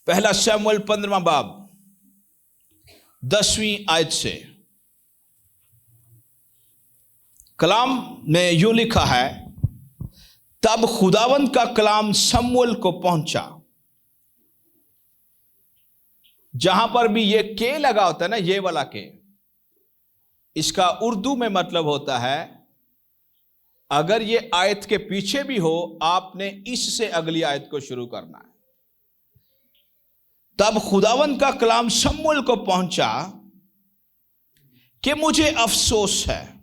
पहला शमूएल 15वां बाब 10वीं आयत से कलाम में यूं लिखा है, तब खुदावंद का कलाम शमूएल को पहुंचा। जहां पर भी ये के लगा होता है ना, ये वाला के, इसका उर्दू में मतलब होता है, अगर ये आयत के पीछे भी हो आपने इससे अगली आयत को शुरू करना है। तब खुदावंद का कलाम शमूएल को पहुंचा कि मुझे अफसोस है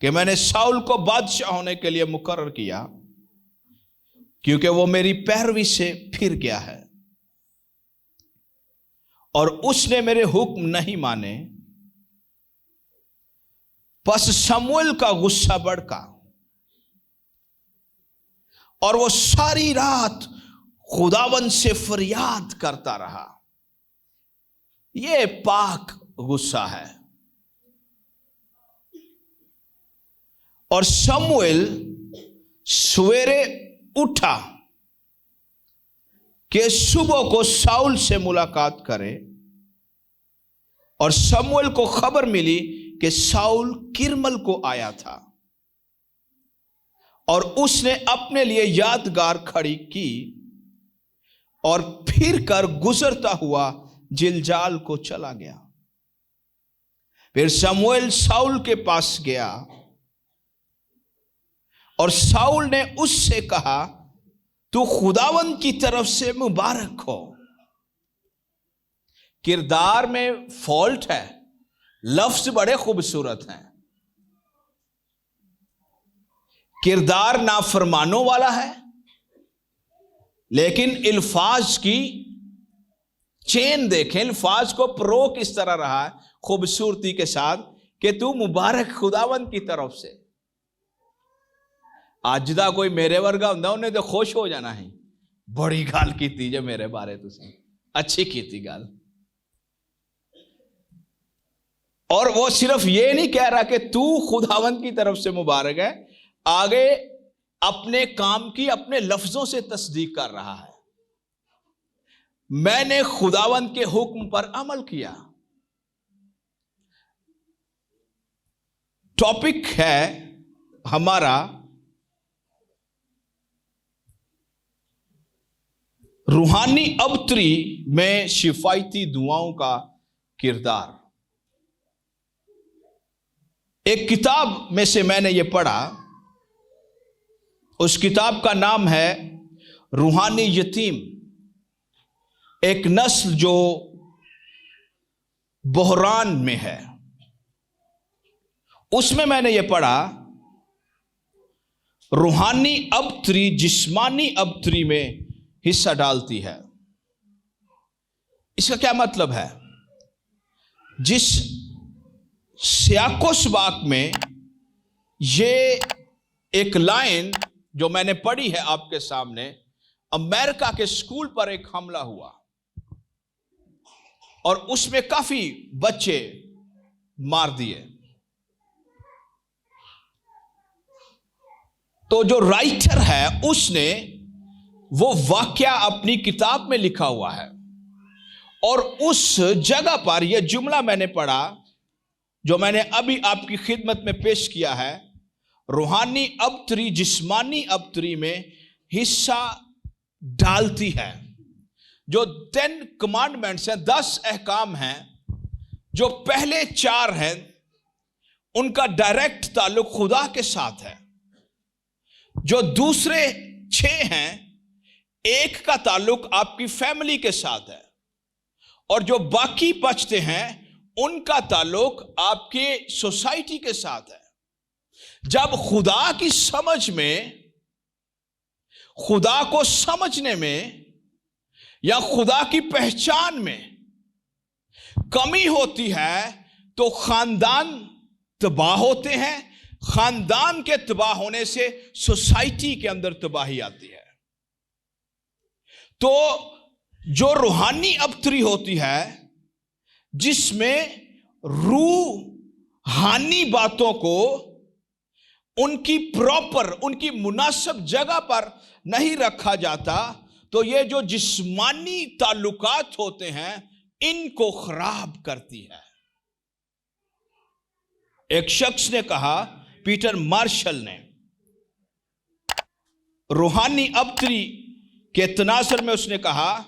कि मैंने शाऊल को बादशाह होने के लिए मुकर्रर किया, क्योंकि वो मेरी पैरवी से फिर गया है और उसने मेरे हुक्म नहीं माने। बस शमूएल का गुस्सा भड़का और वो सारी रात खुदावंद से फरियाद करता रहा। ये पाक गुस्सा है। और शमूएल सवेरे उठा कि सुबह को शाऊल से मुलाकात करे, और शमूएल को खबर मिली कि शाऊल किरमल को आया था और उसने अपने लिए यादगार खड़ी की और फिर कर गुजरता हुआ जिलजाल को चला गया। फिर शमूएल शाऊल के पास गया और शाऊल ने उससे कहा, तू खुदावंद की तरफ से मुबारक हो। किरदार में फॉल्ट है, लफ्ज बड़े खूबसूरत हैं। किरदार नाफरमानों वाला है, लेकिन इल्फाज की चेन देखें, इल्फाज को प्रो किस तरह रहा है खूबसूरती के साथ कि तू मुबारक खुदावंद की तरफ से। अज दा कोई मेरे वर्गा हुंदा उन्हें तो खुश हो जाना है, बड़ी गल कीती जे मेरे बारे तुसीं, अच्छी कीती गल। और वो सिर्फ ये नहीं कह रहा कि तू खुदावंद की तरफ से मुबारक है, आगे अपने काम की अपने लफ्जों से तस्दीक कर रहा है। मैंने खुदावंद के हुक्म पर अमल किया। टॉपिक है हमारा रूहानी अबतरी में शिफायती दुआओं का किरदार। एक किताब में से मैंने यह पढ़ा, उस किताब का नाम है रूहानी यतीम, एक नस्ल जो बहरान में है। उसमें मैंने यह पढ़ा, रूहानी अबतरी जिस्मानी अबतरी में हिस्सा डालती है। इसका क्या मतलब है? जिस सियाको सबाक में ये एक लाइन जो मैंने पढ़ी है आपके सामने, अमेरिका के स्कूल पर एक हमला हुआ और उसमें काफी बच्चे मार दिए। तो जो राइटर है उसने वो वाकया अपनी किताब में लिखा हुआ है, और उस जगह पर यह जुमला मैंने पढ़ा जो मैंने अभी आपकी खिदमत में पेश किया है, रूहानी अबतरी जिस्मानी अबतरी में हिस्सा डालती है। जो 10 कमांडमेंट्स हैं, 10 अहकाम हैं, जो पहले 4 हैं उनका डायरेक्ट ताल्लुक खुदा के साथ है। जो दूसरे 6 हैं, एक का ताल्लुक आपकी फैमिली के साथ है, और जो बाकी बचते हैं उनका ताल्लुक आपके सोसाइटी के साथ है। जब खुदा की समझ में, खुदा को समझने में या खुदा की पहचान में कमी होती है तो खानदान तबाह होते हैं। खानदान के तबाह होने से सोसाइटी के अंदर तबाही आती है। तो जो रूहानी अबतरी होती है, जिसमें रूहानी बातों को उनकी प्रॉपर, उनकी मुनासिब जगह पर नहीं रखा जाता, तो ये जो जिस्मानी ताल्लुकात होते हैं इनको खराब करती है। एक शख्स ने कहा, पीटर मार्शल ने, रूहानी अबतरी के तनासर में उसने कहा,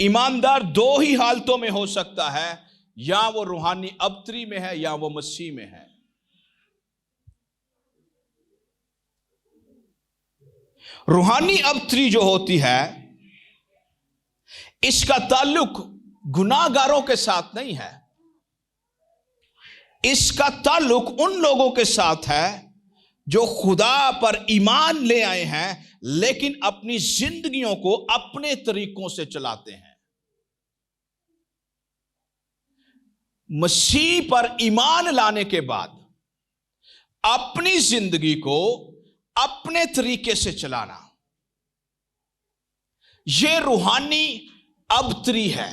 ईमानदार दो ही हालतों में हो सकता है, या वो रूहानी अबतरी में है या वो मसीह में है। रूहानी अबतरी जो होती है इसका ताल्लुक गुनाहगारों के साथ नहीं है, इसका ताल्लुक उन लोगों के साथ है जो खुदा पर ईमान ले आए हैं लेकिन अपनी जिंदगियों को अपने तरीकों से चलाते हैं। मसीह पर ईमान लाने के बाद अपनी जिंदगी को अपने तरीके से चलाना, यह रूहानी अबतरी है।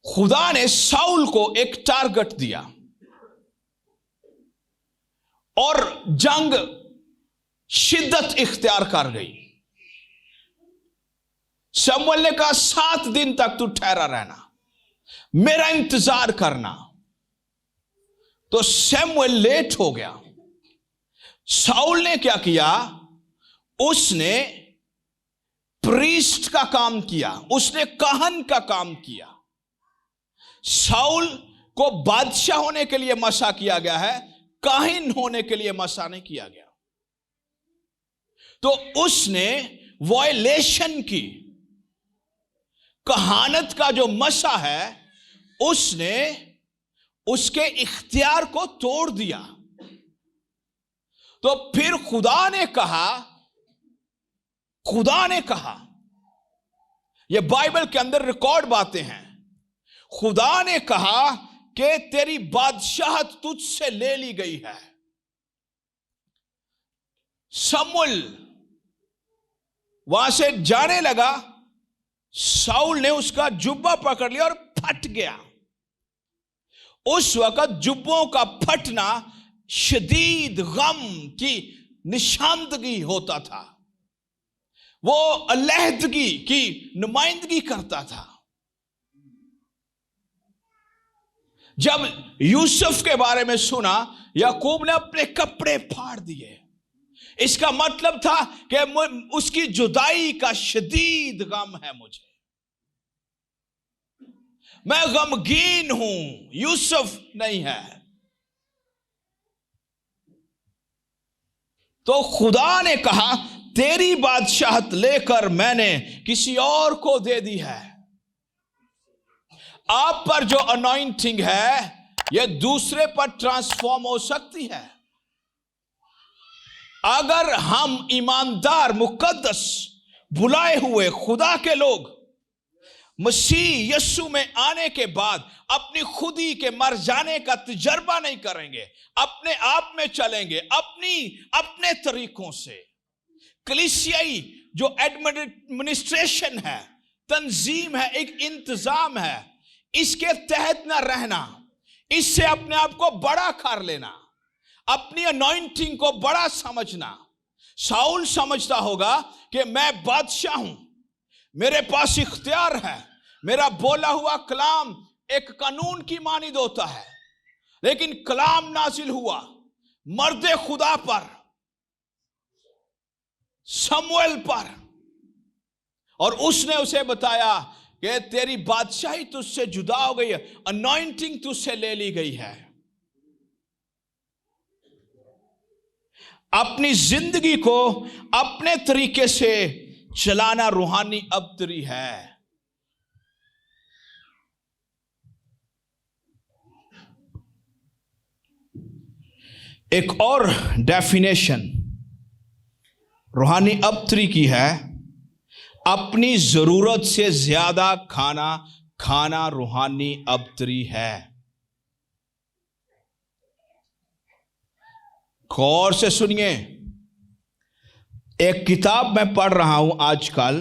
खुदा ने साउल को एक टारगेट दिया और जंग शिद्दत इख्तियार कर गई। शमूएल ने कहा 7 दिन तक तू ठहरा रहना, मेरा इंतजार करना। तो शमूएल लेट हो गया। साउल ने क्या किया, उसने प्रीस्ट का काम किया, उसने काहन का काम किया। साउल को बादशाह होने के लिए मसा किया गया है, काहिन होने के लिए मसा नहीं किया गया। तो उसने वायलेशन की, कहानत का जो मसा है उसने उसके इख्तियार को तोड़ दिया। तो फिर खुदा ने कहा, यह बाइबल के अंदर रिकॉर्ड बातें हैं, खुदा ने कहा कि तेरी बादशाहत तुझसे ले ली गई है। शमूएल वहां से जाने लगा, साउल ने उसका जुब्बा पकड़ लिया और फट गया। उस वक्त जुब्बों का फटना शदीद गम की निशानदगी होता था, वो अलहदगी की नुमाइंदगी करता था। जब यूसुफ के बारे में सुना, याकूब ने अपने कपड़े फाड़ दिए। इसका मतलब था कि उसकी जुदाई का शदीद गम है मुझे, मैं गमगीन हूं, यूसुफ नहीं है। तो खुदा ने कहा तेरी बादशाहत लेकर मैंने किसी और को दे दी है। आप पर जो अनॉइंटिंग है यह दूसरे पर ट्रांसफॉर्म हो सकती है। अगर हम ईमानदार, मुकद्दस, बुलाए हुए खुदा के लोग मसीह यीशु में आने के बाद अपनी खुदी के मर जाने का तजर्बा नहीं करेंगे, अपने आप में चलेंगे, अपने तरीकों से, कलीसियाई जो एडमिनिस्ट्रेशन है, तंजीम है, एक इंतजाम है, इसके तहत ना रहना, इससे अपने आप को बड़ा कर लेना, अपनी अनॉइंटिंग को बड़ा समझना। साउल समझता होगा कि मैं बादशाह हूं, मेरे पास इख्तियार है, मेरा बोला हुआ कलाम एक कानून की मानिद होता है। लेकिन कलाम नाजिल हुआ मर्दे खुदा पर, शमूएल पर, और उसने उसे बताया कि तेरी बादशाही तुझसे जुदा हो गई है, अनॉइंटिंग तुझसे ले ली गई है। अपनी जिंदगी को अपने तरीके से चलाना रूहानी अबतरी है। एक और डेफिनेशन रूहानी अबतरी की है, अपनी जरूरत से ज्यादा खाना रूहानी अबतरी है। गौर से सुनिए, एक किताब मैं पढ़ रहा हूं आजकल,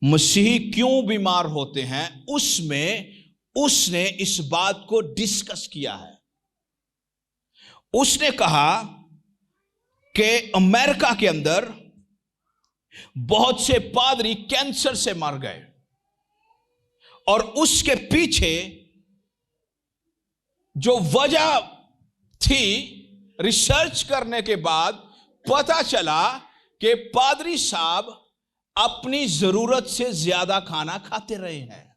मसीही क्यों बीमार होते हैं, उसमें उसने इस बात को डिस्कस किया है। उसने कहा कि अमेरिका के अंदर बहुत से पादरी कैंसर से मर गए, और उसके पीछे जो वजह थी, रिसर्च करने के बाद पता चला कि पादरी साहब अपनी जरूरत से ज्यादा खाना खाते रहे हैं।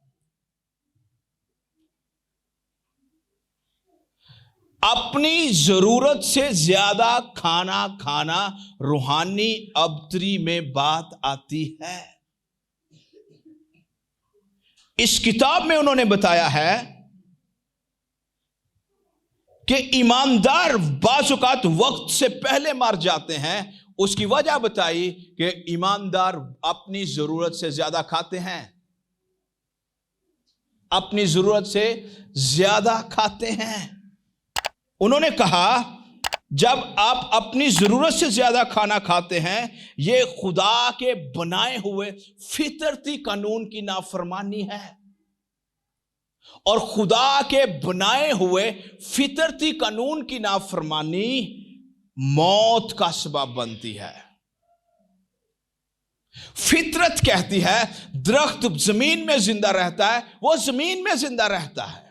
अपनी जरूरत से ज्यादा खाना खाना रूहानी अबतरी में बात आती है। इस किताब में उन्होंने बताया है कि ईमानदार बाजुकात वक्त से पहले मर जाते हैं। उसकी वजह बताई कि ईमानदार अपनी जरूरत से ज्यादा खाते हैं, अपनी जरूरत से ज्यादा खाते हैं। उन्होंने कहा जब आप अपनी जरूरत से ज्यादा खाना खाते हैं, यह खुदा के बनाए हुए फितरती कानून की नाफरमानी है, और खुदा के बनाए हुए फितरती कानून की नाफरमानी मौत का सबब बनती है। फितरत कहती है दरख्त जमीन में जिंदा रहता है, वो जमीन में जिंदा रहता है।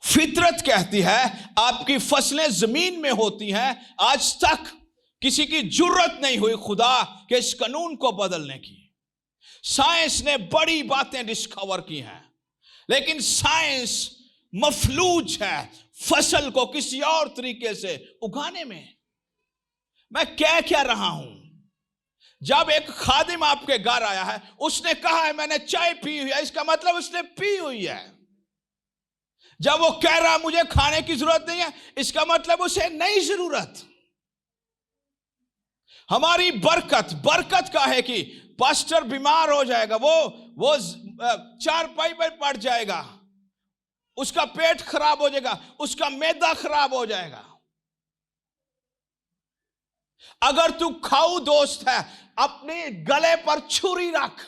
फितरत कहती है आपकी फसलें जमीन में होती हैं। आज तक किसी की जुर्रत नहीं हुई खुदा के इस कानून को बदलने की। साइंस ने बड़ी बातें डिस्कवर की हैं, लेकिन साइंस मफलूज है फसल को किसी और तरीके से उगाने में। मैं कह क्या रहा हूं, जब एक खादिम आपके घर आया है, उसने कहा है मैंने चाय पी हुई है, इसका मतलब उसने पी हुई है। जब वो कह रहा मुझे खाने की जरूरत नहीं है, इसका मतलब उसे नहीं जरूरत। हमारी बरकत का है कि पास्टर बीमार हो जाएगा, वो चारपाई पर पड़ जाएगा, उसका पेट खराब हो जाएगा, उसका मैदा खराब हो जाएगा। अगर तू खाऊ दोस्त है, अपने गले पर छुरी रख।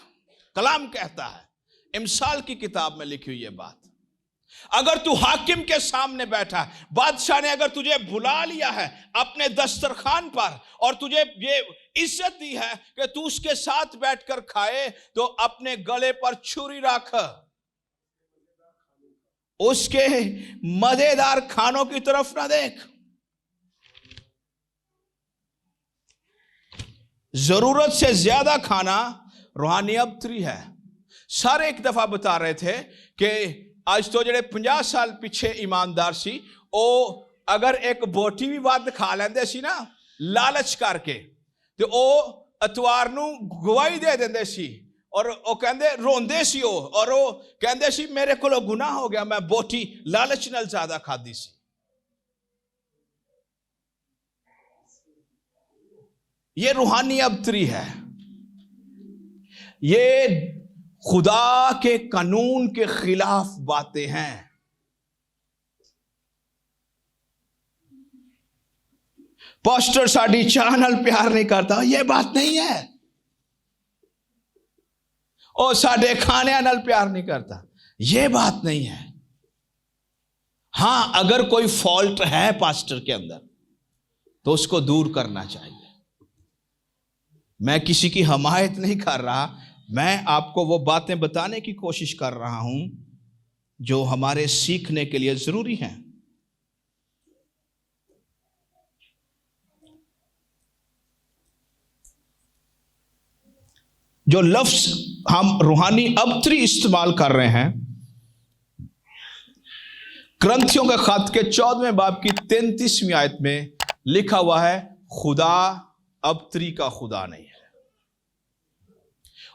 कलाम कहता है, इमसाल की किताब में लिखी हुई ये बात। अगर तू हाकिम के सामने बैठा है, बादशाह ने अगर तुझे बुला लिया है अपने दस्तरखान पर और तुझे ये इज्जत दी है कि तू उसके साथ बैठकर खाए, तो अपने गले पर छुरी रख। उसके मजेदार खानों की तरफ ना देख। जरूरत से ज्यादा खाना रूहानी अबतरी है। सर एक दफा बता रहे थे कि आज तो जेडे 50 साल पीछे ईमानदार सी, ओ अगर एक बोटी भी वध खा लेंदे सी ना लालच करके, तो ओ अतवार नू गवाही दे देंदे सी, और ओ कहंदे रोंदे सी ओ, और ओ कहंदे सी मेरे को गुनाह हो गया, मैं बोटी लालच नाल ज्यादा खादी सी। ये रूहानी अबतरी है। ये खुदा के कानून के खिलाफ बातें हैं। पास्टर साडी चाह नाल प्यार नहीं करता, यह बात नहीं है। और साडे खाने नाल प्यार नहीं करता, यह बात नहीं है। हां, अगर कोई फॉल्ट है पास्टर के अंदर तो उसको दूर करना चाहिए। मैं किसी की हमायत नहीं कर रहा, मैं आपको वो बातें बताने की कोशिश कर रहा हूं जो हमारे सीखने के लिए जरूरी हैं। जो लफ्ज हम रूहानी अबतरी इस्तेमाल कर रहे हैं, क्रंथियों के खत के 14वें बाब की 33वीं आयत में लिखा हुआ है, खुदा अबतरी का खुदा नहीं है।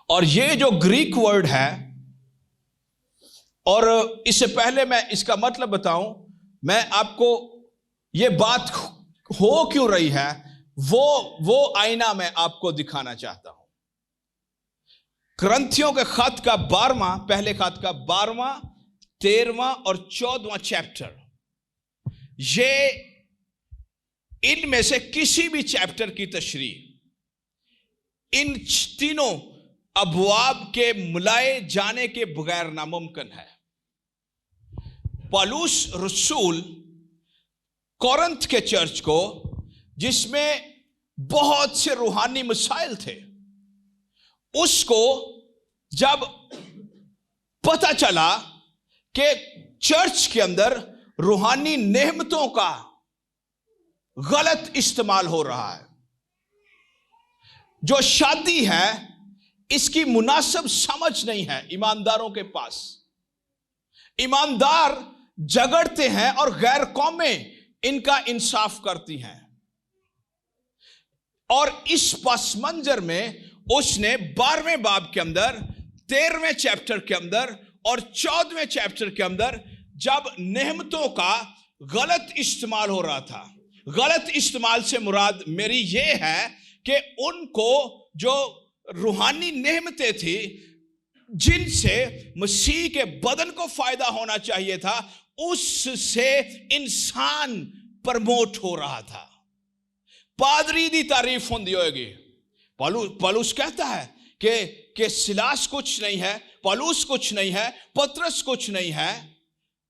और ये जो ग्रीक वर्ड है, और इससे पहले मैं इसका मतलब बताऊं, मैं आपको ये बात हो क्यों रही है वो आईना मैं आपको दिखाना चाहता हूं। क्रंथियों के खत का 12वां, पहले खत का 12वां, 13वां और 14वां चैप्टर, ये इनमें से किसी भी चैप्टर की तशरीह इन तीनों अबवाब के मुलाए जाने के बगैर नामुमकिन है। पौलुस रसूल कोरिन्थ के चर्च को, जिसमें बहुत से रूहानी मसाइल थे। उसको जब पता चला कि चर्च के अंदर रूहानी नेमतों का गलत इस्तेमाल हो रहा है, जो शादी है इसकी मुनासिब समझ नहीं है ईमानदारों के पास। ईमानदार झगड़ते हैं और गैर कौमें इनका इंसाफ करती हैं। और इस पस मंजर में उसने 12वें बाब के अंदर, 13वें चैप्टर के अंदर और 14वें चैप्टर के अंदर जब नेमतों का गलत इस्तेमाल हो रहा था, गलत इस्तेमाल से मुराद मेरी ये है कि उनको जो रूहानी नेमतें थी जिनसे मसीह के बदन को फायदा होना चाहिए था, उससे इंसान प्रमोट हो रहा था। पादरी दी तारीफ होंदी होगी। पौलुस कहता है कि सिलास कुछ नहीं है, पौलुस कुछ नहीं है, पतरस कुछ नहीं है,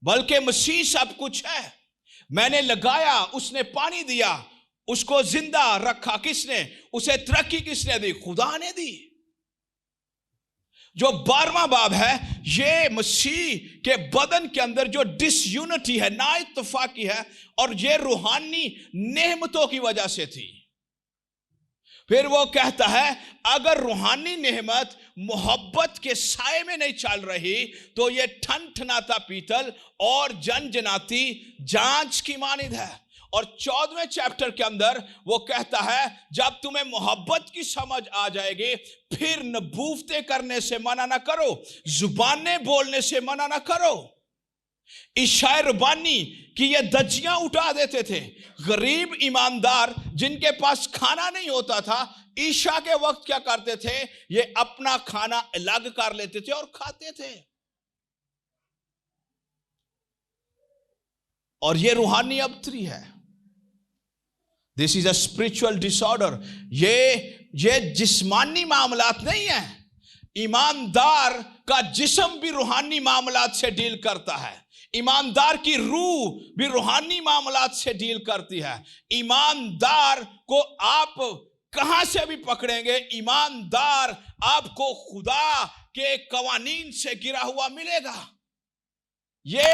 बल्कि मसीह सब कुछ है। मैंने लगाया, उसने पानी दिया, उसको जिंदा रखा किसने? उसे तरक्की किसने दी? खुदा ने दी। जो 12वां बाब है ये मसीह के बदन के अंदर जो डिसयूनिटी है, ना इत्तफाकी है, और ये रूहानी नेमतों की वजह से थी। फिर वो कहता है अगर रूहानी नेमत मोहब्बत के साए में नहीं चल रही तो ये ठनठनाता पीतल और जनजनाती जांच की मानिद है। और 14वें चैप्टर के अंदर वो कहता है जब तुम्हें मोहब्बत की समझ आ जाएगी फिर नबूवतें करने से मना ना करो, जुबानें बोलने से मना ना करो। इशाए रबानी की ये दज्जियां उठा देते थे। गरीब ईमानदार जिनके पास खाना नहीं होता था, ईशा के वक्त क्या करते थे? ये अपना खाना अलग कर लेते थे और खाते थे। और ये रूहानी अबतरी है। This is a spiritual disorder. ये जिस्मानी मामलात नहीं है। ईमानदार का जिस्म भी रूहानी मामलात से डील करता है। ईमानदार की रूह भी रूहानी मामलात से डील करती है। ईमानदार को आप कहां से भी पकड़ेंगे, ईमानदार आपको खुदा के कवानीन से गिरा हुआ मिलेगा। ये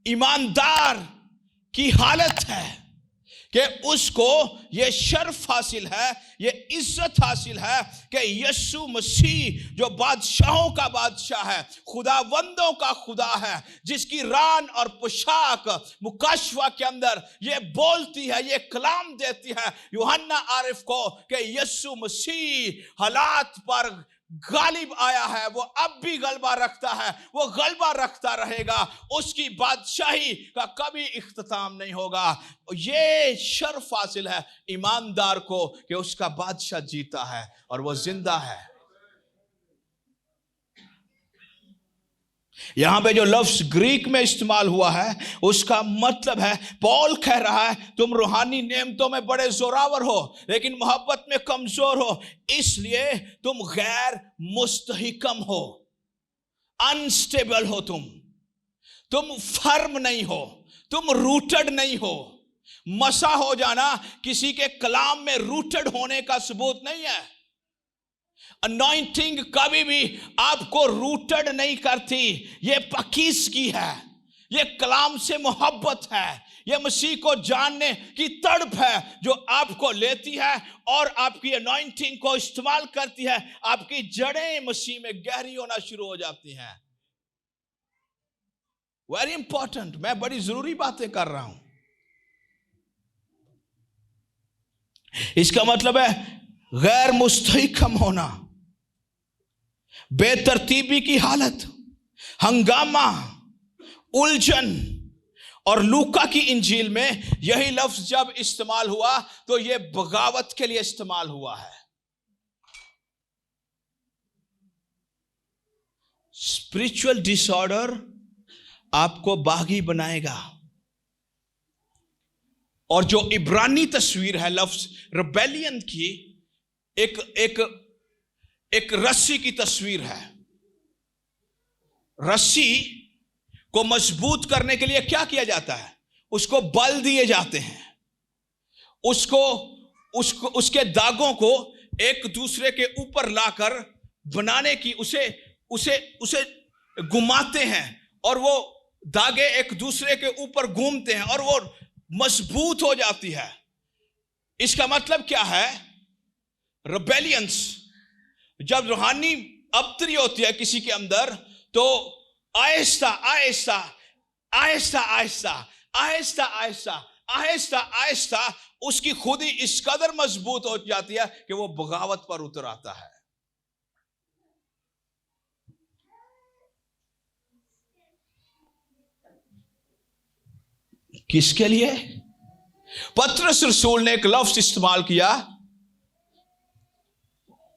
ईमानदार की हालत है कि उसको ये शर्फ हासिल है, ये इज्जत हासिल है कि यीशु मसीह जो बादशाहों का बादशाह है, खुदावंदों का खुदा है, जिसकी रान और पोशाक मुकाशवा के अंदर ये बोलती है, ये कलाम देती है यूहन्ना आरिफ को कि यीशु मसीह हालात पर गालिब आया है, वो अब भी गलबा रखता है, वो गलबा रखता रहेगा, उसकी बादशाही का कभी इख्तिताम नहीं होगा। ये शर्फ हासिल है ईमानदार को कि उसका बादशाह जीता है और वो जिंदा है। यहां पे जो लफ्ज ग्रीक में इस्तेमाल हुआ है उसका मतलब है, पौल कह रहा है तुम रूहानी नेमतों में बड़े जोरावर हो लेकिन मोहब्बत में कमजोर हो, इसलिए तुम गैर मुस्तहिकम हो, अनस्टेबल हो, तुम फर्म नहीं हो, तुम रूटेड नहीं हो। मसा हो जाना किसी के कलाम में रूटेड होने का सबूत नहीं है। अनॉइंटिंग कभी भी आपको रूटेड नहीं करती। ये पकीज़गी है, ये कलाम से मोहब्बत है, ये मसीह को जानने की तड़प है जो आपको लेती है और आपकी अनॉइंटिंग को इस्तेमाल करती है। आपकी जड़ें मसीह में गहरी होना शुरू हो जाती हैं। वेरी इंपॉर्टेंट, मैं बड़ी जरूरी बातें कर रहा हूं। इसका मतलब है गैर मुस्तहिकम होना, बेतरतीबी की हालत, हंगामा, उलझन। और लूका की इंजील में यही लफ्ज जब इस्तेमाल हुआ तो यह बगावत के लिए इस्तेमाल हुआ है। स्पिरिचुअल डिसऑर्डर आपको बागी बनाएगा। और जो इब्रानी तस्वीर है लफ्ज रिबेलियन की, एक रस्सी की तस्वीर है। रस्सी को मजबूत करने के लिए क्या किया जाता है? उसको बल दिए जाते हैं, उसको उसको, उसके दागों को एक दूसरे के ऊपर लाकर बनाने की उसे उसे उसे घुमाते हैं, और वो धागे एक दूसरे के ऊपर घूमते हैं और वो मजबूत हो जाती है। इसका मतलब क्या है? रिबेलियंस, जब रूहानी अबतरी होती है किसी के अंदर, तो आहिस्ता आहिस्ता आहिस्ता आहिस्ता आहिस्ता आहिस्ता आहिस्ता आहिस्ता उसकी खुद ही इस कदर मजबूत हो जाती है कि वो बगावत पर उतर आता है। किसके लिए? पतरस रसूल ने एक लफ्ज इस्तेमाल किया,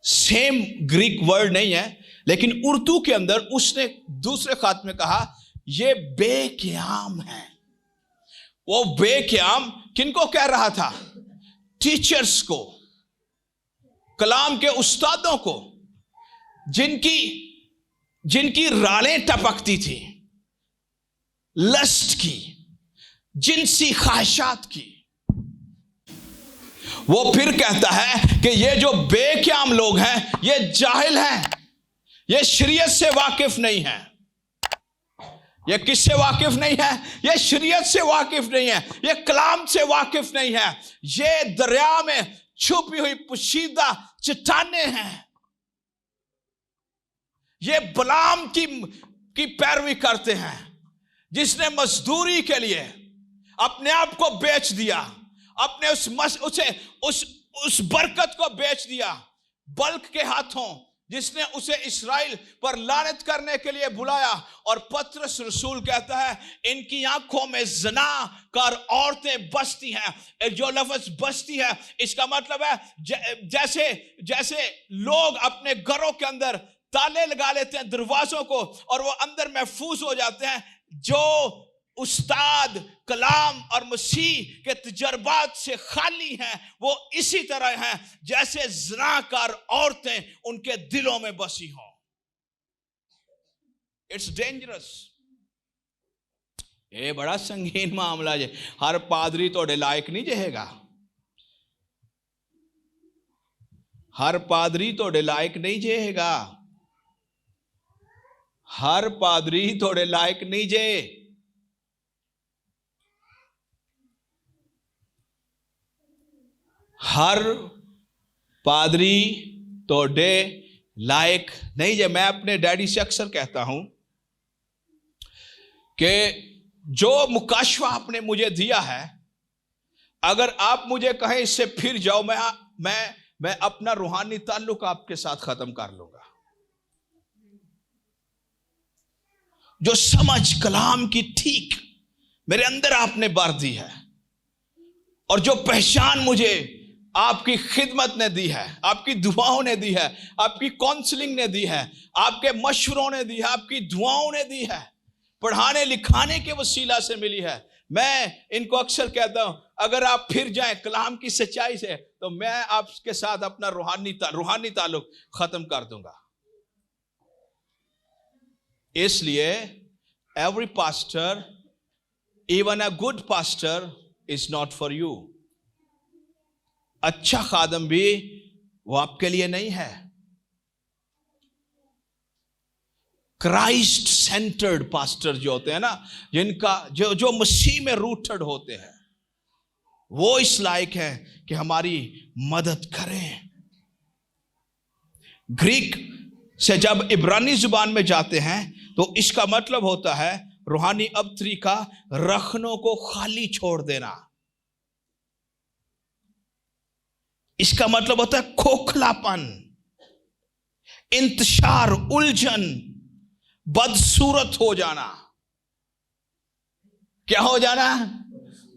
सेम ग्रीक वर्ड नहीं है, लेकिन उर्दू के अंदर उसने दूसरे खात में कहा ये बेक़याम है। वो बेक़याम किनको कह रहा था? टीचर्स को, कलाम के उस्तादों को, जिनकी रालें टपकती थी लस्ट की, जिनसी ख्वाहिशात की। वो फिर कहता है कि ये जो बेक़याम लोग हैं ये जाहिल हैं, ये शरीयत से वाकिफ नहीं है। ये किससे वाकिफ नहीं है? ये शरीयत से वाकिफ नहीं है, ये कलाम से वाकिफ नहीं है। ये दरिया में छुपी हुई पोशीदा चट्टानें हैं। ये बलाम की पैरवी करते हैं, जिसने मजदूरी के लिए अपने आप को बेच दिया, अपने उस बरकत को बेच दिया बल्क के हाथों, जिसने उसे इस्राएल पर लानत करने के लिए बुलाया। और पतरस रसूल कहता है इनकी आंखों में ज़ना कर औरतें बसती हैं। जो लफ्ज बसती है, इसका मतलब है जैसे लोग अपने घरों के अंदर ताले लगा लेते हैं दरवाजों को, और वो अंदर महफूज हो जाते हैं। जो उस्ताद कलाम और मसीह के तजर्बात से खाली हैं, वो इसी तरह हैं जैसे ज़नाकार औरतें उनके दिलों में बसी हों। It's dangerous. ये बड़ा संगीन मामला है। हर पादरी तोड़े लायक नहीं जहेगा, हर पादरी तोड़े लायक नहीं जहेगा, हर पादरी तोड़े लायक नहीं जे। हर पादरी तोड़े लायक नहीं जे। मैं अपने डैडी से अक्सर कहता हूं कि जो मुकाशवा आपने मुझे दिया है, अगर आप मुझे कहें इससे फिर जाओ, मैं अपना रूहानी ताल्लुक आपके साथ खत्म कर लूंगा। जो समझ कलाम की ठीक मेरे अंदर आपने भर दी है, और जो पहचान मुझे आपकी खिदमत ने दी है, आपकी दुआओं ने दी है, आपकी काउंसलिंग ने दी है, आपके मशवरों ने दी है, आपकी दुआओं ने दी है, पढ़ाने लिखाने के वसीला से मिली है। मैं इनको अक्सर कहता हूं अगर आप फिर जाएं कलाम की सच्चाई से, तो मैं आपके साथ अपना रूहानी ताल्लुक खत्म कर दूंगा। इसलिए every pastor, even a good pastor, is not for you. अच्छा खादम भी वो आपके लिए नहीं है। क्राइस्ट सेंटर्ड पास्टर जो होते हैं ना, जिनका जो मसीह में रूटेड होते हैं, वो इस लायक है कि हमारी मदद करें। ग्रीक से जब इब्रानी जुबान में जाते हैं तो इसका मतलब होता है रूहानी अबतरी का रखनों को खाली छोड़ देना। इसका मतलब होता है खोखलापन, इंतशार, उलझन, बदसूरत हो जाना। क्या हो जाना?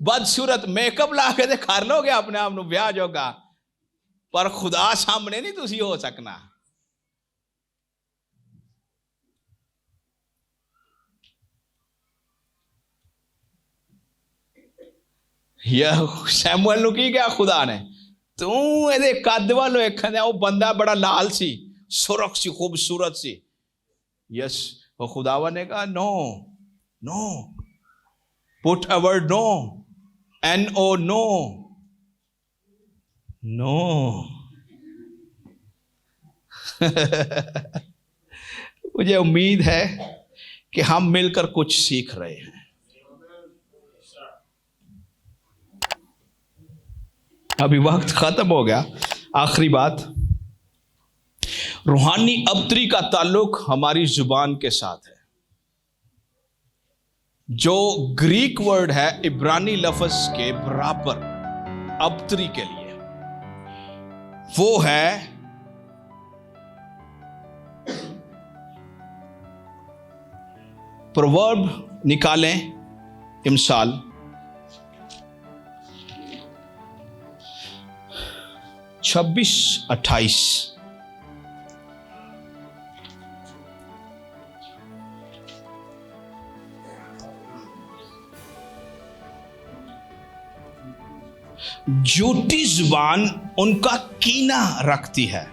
बदसूरत। मेकअप ला के कर लोगे अपने आप ਨੂੰ ਵਿਆਹ ਜੋਗਾ, पर खुदा सामने नहीं तुसी हो सकना। यह सैमुअल ਨੂੰ ਕੀ ਕਿਹਾ खुदा ने? तू ਇਹਦੇ ਕੱਦ ਵੱਲ ਵੇਖਦਾ, ਉਹ ਬੰਦਾ बड़ा लाल सी, सुरख सी, खूबसूरत सी। यस, वो खुदावा ने कहा no, put a word no, NO, no. No. मुझे उम्मीद है कि हम मिलकर कुछ सीख रहे हैं। अभी वक्त खत्म हो गया। आखिरी बात, रूहानी अबतरी का ताल्लुक हमारी जुबान के साथ है। जो ग्रीक वर्ड है इब्रानी लफ्ज के बराबर अबतरी के लिए, वो है प्रोवर्ब। निकालें इमसाल 26-28। झूठी जुबान उनका कीना रखती है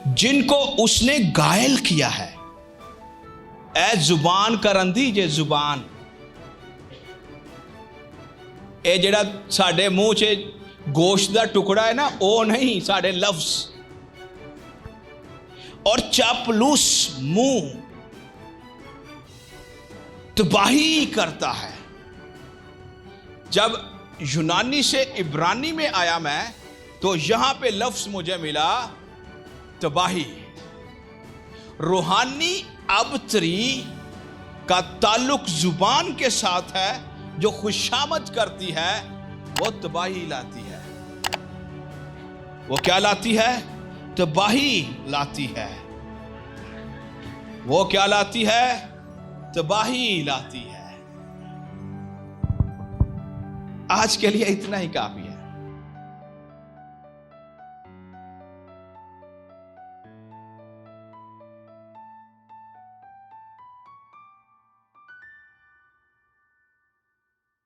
जिनको उसने घायल किया है। ए जुबान करंदी जे जुबान, ए जेड़ा साडे मुंह च गोश्त दा टुकड़ा है ना, ओ नहीं, साडे लफ्ज। और चापलूस मुंह तबाही करता है। जब यूनानी से इब्रानी में आया मैं, तो यहां पे लफ्ज मुझे मिला तबाही। रूहानी अबतरी का ताल्लुक जुबान के साथ है। जो खुशामद करती है वो तबाही लाती है। वो क्या लाती है? तबाही लाती है। वो क्या लाती है? तबाही लाती है। आज के लिए इतना ही काफी।